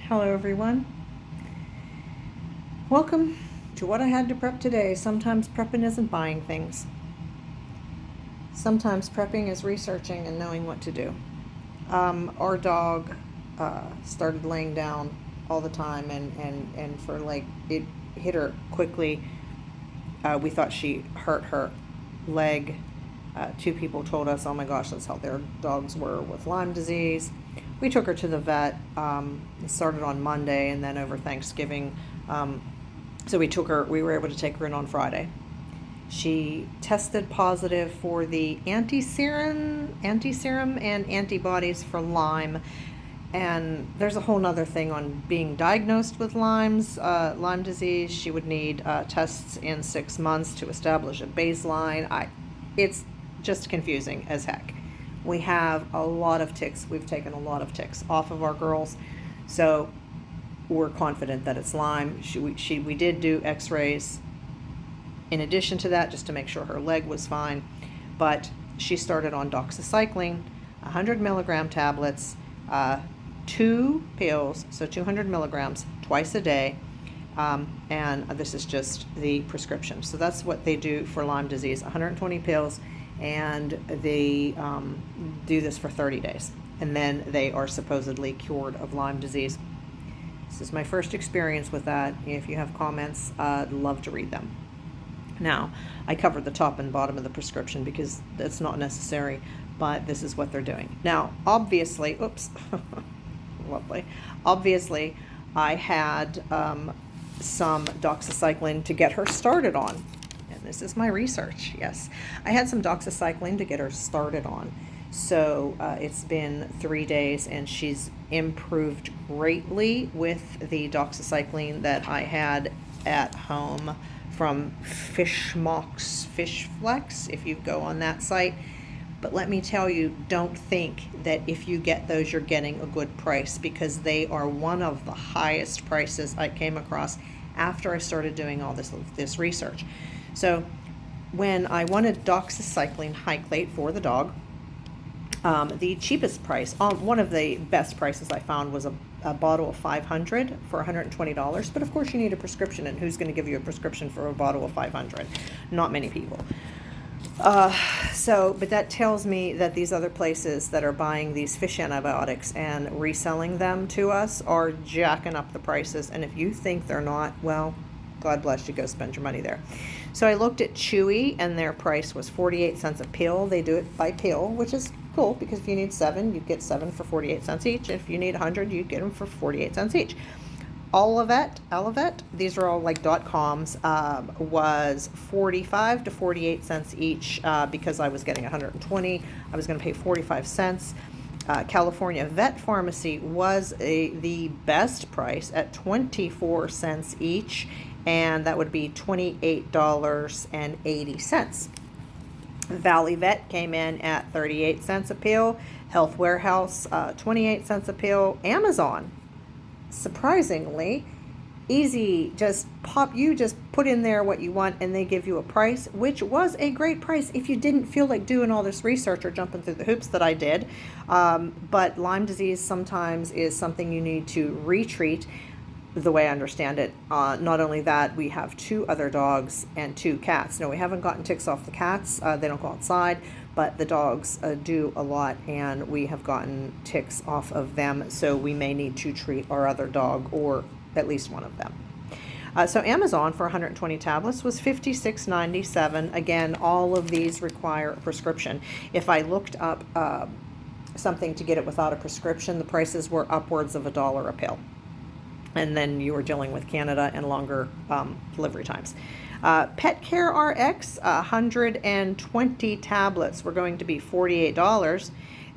Hello everyone. Welcome to what I had to prep today. Sometimes prepping isn't buying things. Sometimes prepping is researching and knowing what to do. Our dog started laying down all the time and for like it hit her quickly. We thought she hurt her leg. Two people told us, oh my gosh, that's how their dogs were with Lyme disease. We took her to the vet. It started on Monday and then over Thanksgiving. So we were able to take her in on Friday. She tested positive for the anti-serum and antibodies for Lyme. And there's a whole nother thing on being diagnosed with Lyme disease. She would need tests in 6 months to establish a baseline. It's just confusing as heck. We have a lot of ticks. We've taken a lot of ticks off of our girls. So we're confident that it's Lyme. We did do x-rays in addition to that just to make sure her leg was fine. But she started on doxycycline, 100 milligram tablets, 2 pills, so 200 milligrams twice a day. And this is just the prescription. So that's what they do for Lyme disease, 120 pills, and they do this for 30 days. And then they are supposedly cured of Lyme disease. This is my first experience with that. If you have comments, I'd love to read them. Now, I covered the top and bottom of the prescription because that's not necessary, but this is what they're doing. Now, obviously, lovely. Obviously, I had some doxycycline to get her started on. And this is my research, yes. I had some doxycycline to get her started on. So it's been 3 days and she's improved greatly with the doxycycline that I had at home from Fishmox, Fishflex, if you go on that site. But let me tell you, don't think that if you get those, you're getting a good price, because they are one of the highest prices I came across after I started doing all this research. So when I wanted doxycycline hyclate for the dog, the cheapest price, one of the best prices I found was a bottle of 500 for $120. But of course you need a prescription, and who's going to give you a prescription for a bottle of 500? Not many people. But that tells me that these other places that are buying these fish antibiotics and reselling them to us are jacking up the prices. And if you think they're not, well, God bless you, go spend your money there. So I looked at Chewy, and their price was 48 cents a pill. They do it by pill, which is cool, because if you need 7, you get 7 for 48 cents each. If you need 100, you get them for 48 cents each. Olivet, these are all like .coms, was 45 to 48 cents each, because I was getting 120. I was going to pay 45 cents. California Vet Pharmacy was the best price at 24 cents each, and that would be $28.80. Valley Vet came in at 38 cents a pill. Health Warehouse, 28 cents a pill. Amazon, surprisingly easy, just put in there what you want and they give you a price, which was a great price if you didn't feel like doing all this research or jumping through the hoops that I did. But Lyme disease sometimes is something you need to retreat, the way I understand it. Not only that, we have 2 other dogs and 2 cats. No, we haven't gotten ticks off the cats. They don't go outside, but the dogs do a lot, and we have gotten ticks off of them. So we may need to treat our other dog, or at least one of them. So Amazon for 120 tablets was $56.97. Again, all of these require a prescription. If I looked up something to get it without a prescription, the prices were upwards of $1 a pill. And then you were dealing with Canada and longer delivery times. Pet Care RX, 120 tablets were going to be $48.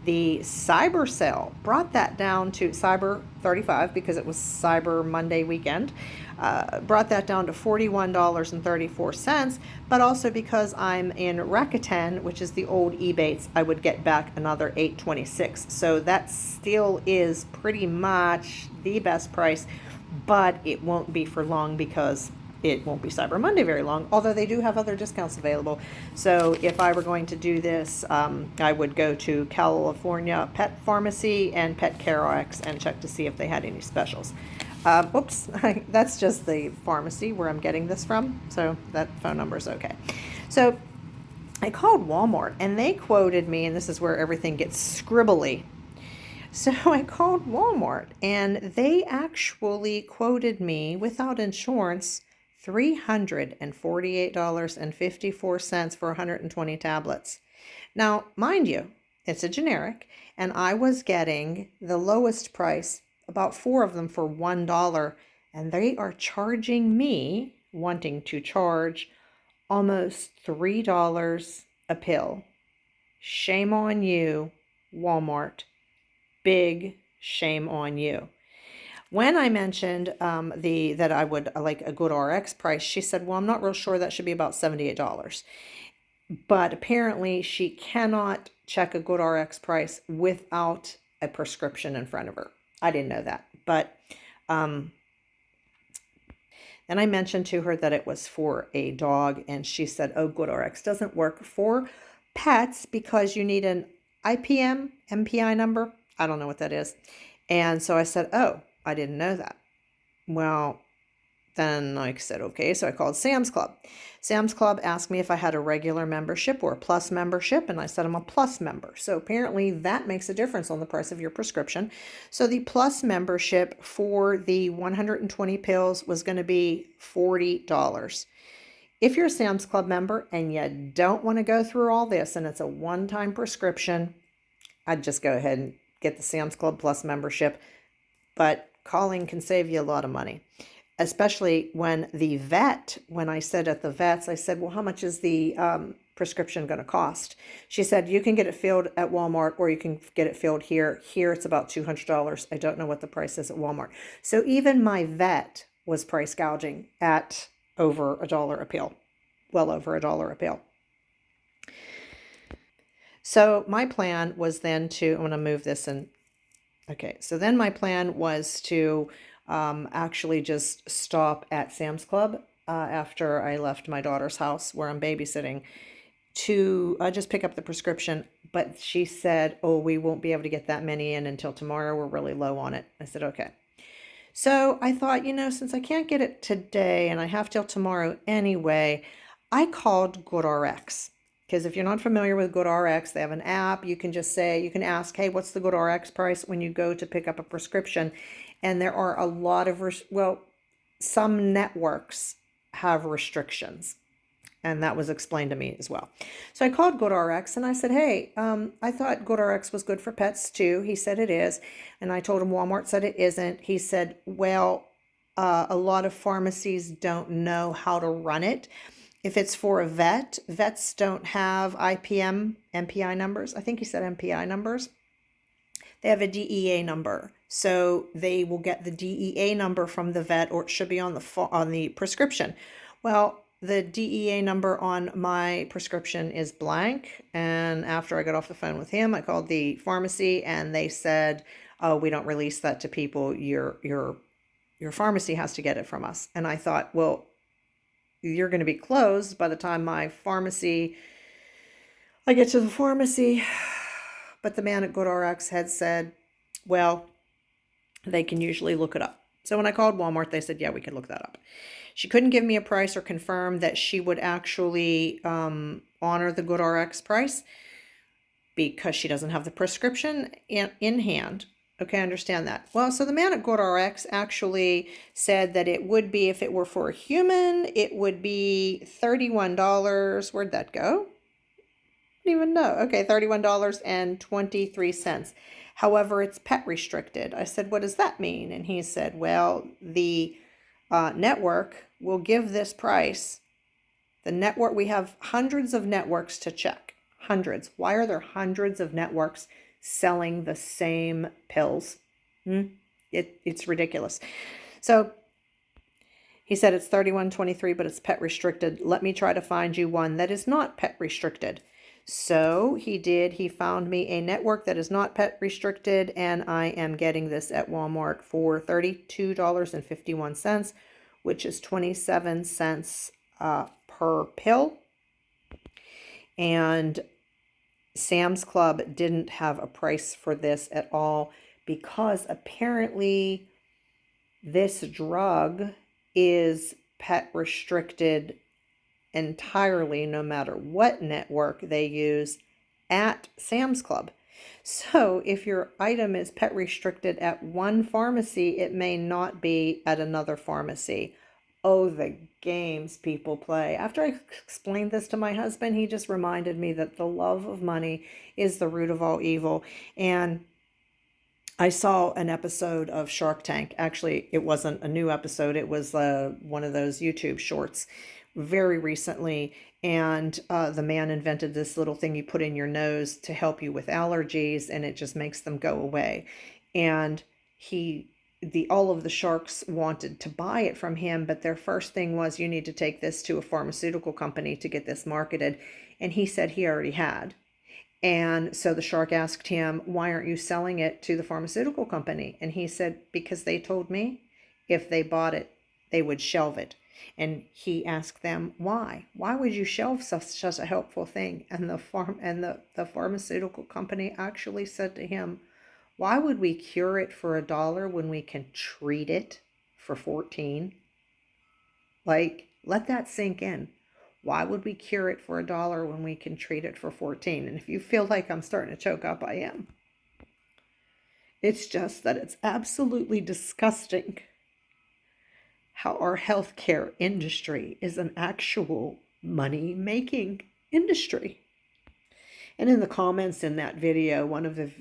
The Cyber sale brought that down to Cyber 35, because it was Cyber Monday weekend. Brought that down to $41.34, but also because I'm in Rakuten, which is the old Ebates, I would get back another $8.26. So that still is pretty much the best price, but it won't be for long, because it won't be Cyber Monday very long, although they do have other discounts available. So if I were going to do this, I would go to California Pet Pharmacy and Pet CareRx and check to see if they had any specials. Oops, that's just the pharmacy where I'm getting this from, so that phone number is okay. So I called Walmart, and they quoted me, and this is where everything gets scribbly. So I called Walmart, and they actually quoted me without insurance $348.54 for 120 tablets. Now, mind you, it's a generic, and I was getting the lowest price, about 4 of them for $1, and they are charging me, wanting to charge almost $3 a pill. Shame on you, Walmart. Big shame on you. When I mentioned that I would like a GoodRx price, she said, well, I'm not real sure, that should be about $78. But apparently she cannot check a GoodRx price without a prescription in front of her. I didn't know that. But then I mentioned to her that it was for a dog, and she said, oh, GoodRx doesn't work for pets because you need an IPM, MPI number. I don't know what that is. And so I said, oh, I didn't know that. Well, then I said, okay. So I called Sam's Club. Sam's Club asked me if I had a regular membership or a plus membership, and I said I'm a plus member. So apparently that makes a difference on the price of your prescription. So the plus membership for the 120 pills was going to be $40. If you're a Sam's Club member and you don't want to go through all this and it's a one-time prescription, I'd just go ahead and get the Sam's Club Plus membership. But calling can save you a lot of money, especially when I said at the vets, I said, well, how much is the prescription going to cost? She said, you can get it filled at Walmart or you can get it filled here. Here it's about $200. I don't know what the price is at Walmart. So even my vet was price gouging at over $1 a pill, well over $1 a pill. So my plan was then I'm going to move this in. Okay, so then my plan was to actually just stop at Sam's Club after I left my daughter's house where I'm babysitting to just pick up the prescription. But she said, oh, we won't be able to get that many in until tomorrow. We're really low on it. I said, okay. So I thought, since I can't get it today and I have till tomorrow anyway, I called GoodRx. Because if you're not familiar with GoodRx, they have an app. You can just ask, hey, what's the GoodRx price when you go to pick up a prescription? And there are a lot of, some networks have restrictions. And that was explained to me as well. So I called GoodRx and I said, hey, I thought GoodRx was good for pets too. He said it is. And I told him Walmart said it isn't. He said, well, a lot of pharmacies don't know how to run it. If it's for a vet, vets don't have IPM, MPI numbers. I think he said MPI numbers. They have a DEA number. So they will get the DEA number from the vet, or it should be on the prescription. Well, the DEA number on my prescription is blank. And after I got off the phone with him, I called the pharmacy and they said, oh, we don't release that to people. Your pharmacy has to get it from us. And I thought, well, you're going to be closed by the time I get to the pharmacy. But the man at GoodRx had said, well, they can usually look it up. So when I called Walmart, they said, yeah, we can look that up. She couldn't give me a price or confirm that she would actually honor the GoodRx price because she doesn't have the prescription in hand. Okay, I understand that. Well, so the man at GoodRx actually said that it would be, if it were for a human, it would be $31. Where'd that go? I don't even know. Okay, $31.23. However, it's pet restricted. I said, what does that mean? And he said, well, the network will give this price. The network, we have hundreds of networks to check. Hundreds. Why are there hundreds of networks selling the same pills? It's ridiculous. So he said it's $31.23, but it's pet restricted. Let me try to find you one that is not pet restricted. So he did. He found me a network that is not pet restricted, and I am getting this at Walmart for $32.51, which is 27 cents per pill. And Sam's Club didn't have a price for this at all because apparently this drug is pet restricted entirely, no matter what network they use at Sam's Club. So if your item is pet restricted at one pharmacy, it may not be at another pharmacy. Oh, the games people play. After I explained this to my husband, he just reminded me that the love of money is the root of all evil. And I saw an episode of Shark Tank. Actually, it wasn't a new episode. It was one of those YouTube shorts very recently. And the man invented this little thing you put in your nose to help you with allergies, and it just makes them go away. And all of the sharks wanted to buy it from him, but their first thing was, you need to take this to a pharmaceutical company to get this marketed. And he said he already had. And so the shark asked him, why aren't you selling it to the pharmaceutical company? And he said, because they told me if they bought it, they would shelve it. And he asked them, why? Why would you shelve such a helpful thing? And the pharmaceutical company actually said to him, why would we cure it for $1 when we can treat it for 14? Like, let that sink in. Why would we cure it for $1 when we can treat it for 14? And if you feel like I'm starting to choke up, I am. It's just that it's absolutely disgusting how our healthcare industry is an actual money-making industry. And in the comments in that video, one of the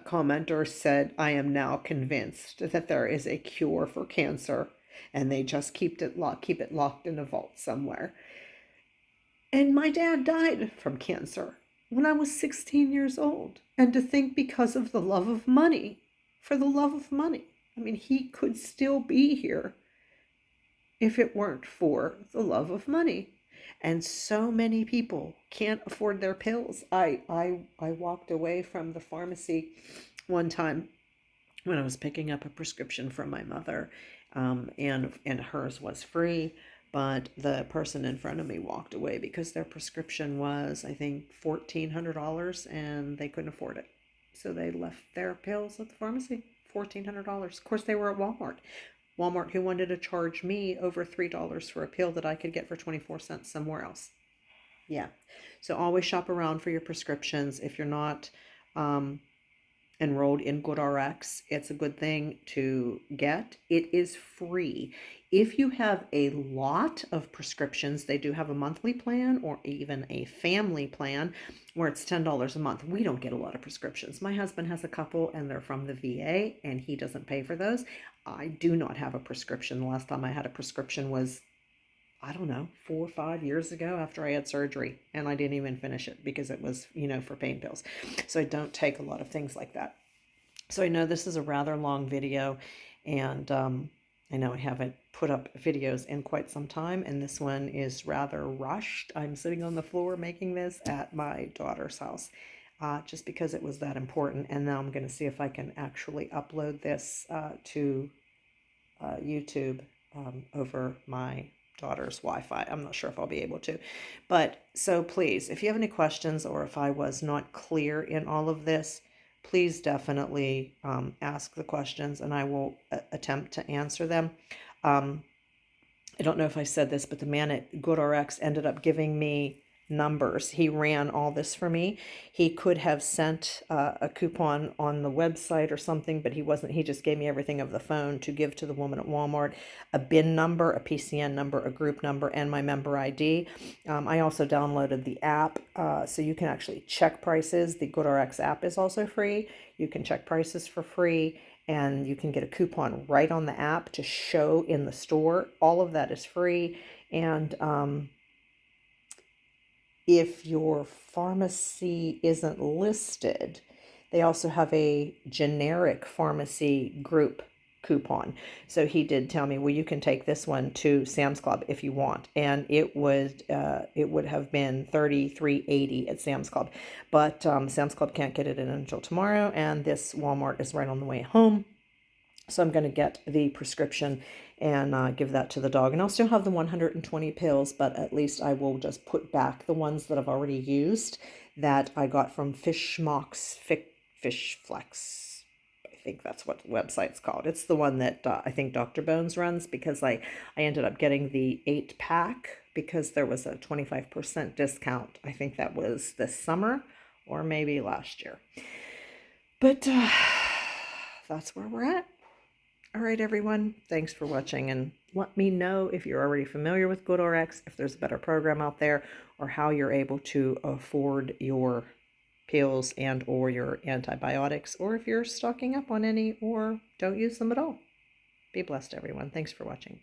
commenters said, I am now convinced that there is a cure for cancer, and they just keep it locked in a vault somewhere. And my dad died from cancer when I was 16 years old. And to think, because of the love of money, for the love of money, I mean, he could still be here if it weren't for the love of money. And so many people can't afford their pills. I walked away from the pharmacy one time when I was picking up a prescription from my mother, and hers was free, but the person in front of me walked away because their prescription was, I think, $1,400, and they couldn't afford it. So they left their pills at the pharmacy, $1,400. Of course, they were at Walmart, who wanted to charge me over $3 for a pill that I could get for 24 cents somewhere else. Yeah. So always shop around for your prescriptions. If you're not enrolled in GoodRx, it's a good thing to get. It is free. If you have a lot of prescriptions, they do have a monthly plan or even a family plan where it's $10 a month. We don't get a lot of prescriptions. My husband has a couple, and they're from the VA, and he doesn't pay for those. I do not have a prescription. The last time I had a prescription was, I don't know, 4 or 5 years ago after I had surgery, and I didn't even finish it because it was, for pain pills. So I don't take a lot of things like that. So I know this is a rather long video, and I know I haven't put up videos in quite some time, and this one is rather rushed. I'm sitting on the floor making this at my daughter's house, just because it was that important. And now I'm going to see if I can actually upload this to YouTube over my daughter's Wi-Fi. I'm not sure if I'll be able to. But so please, if you have any questions, or if I was not clear in all of this, please definitely ask the questions, and I will attempt to answer them. I don't know if I said this, but the man at GoodRx ended up giving me numbers. He ran all this for me. He could have sent a coupon on the website or something, but he wasn't. He just gave me everything over the phone to give to the woman at Walmart: a BIN number, a PCN number, a group number, and my member ID. I also downloaded the app, so you can actually check prices. The GoodRx app is also free. You can check prices for free, and you can get a coupon right on the app to show in the store. All of that is free. And if your pharmacy isn't listed, they also have a generic pharmacy group coupon. So he did tell me, well, you can take this one to Sam's Club if you want, and it would have been $33.80 at Sam's Club, but Sam's Club can't get it in until tomorrow, and this Walmart is right on the way home. So I'm going to get the prescription and give that to the dog. And I'll still have the 120 pills, but at least I will just put back the ones that I've already used that I got from Fish Flex. I think that's what the website's called. It's the one that I think Dr. Bones runs, because I ended up getting the 8-pack because there was a 25% discount. I think that was this summer or maybe last year. But that's where we're at. All right, everyone. Thanks for watching, and let me know if you're already familiar with GoodRx, if there's a better program out there, or how you're able to afford your pills and or your antibiotics, or if you're stocking up on any or don't use them at all. Be blessed, everyone. Thanks for watching.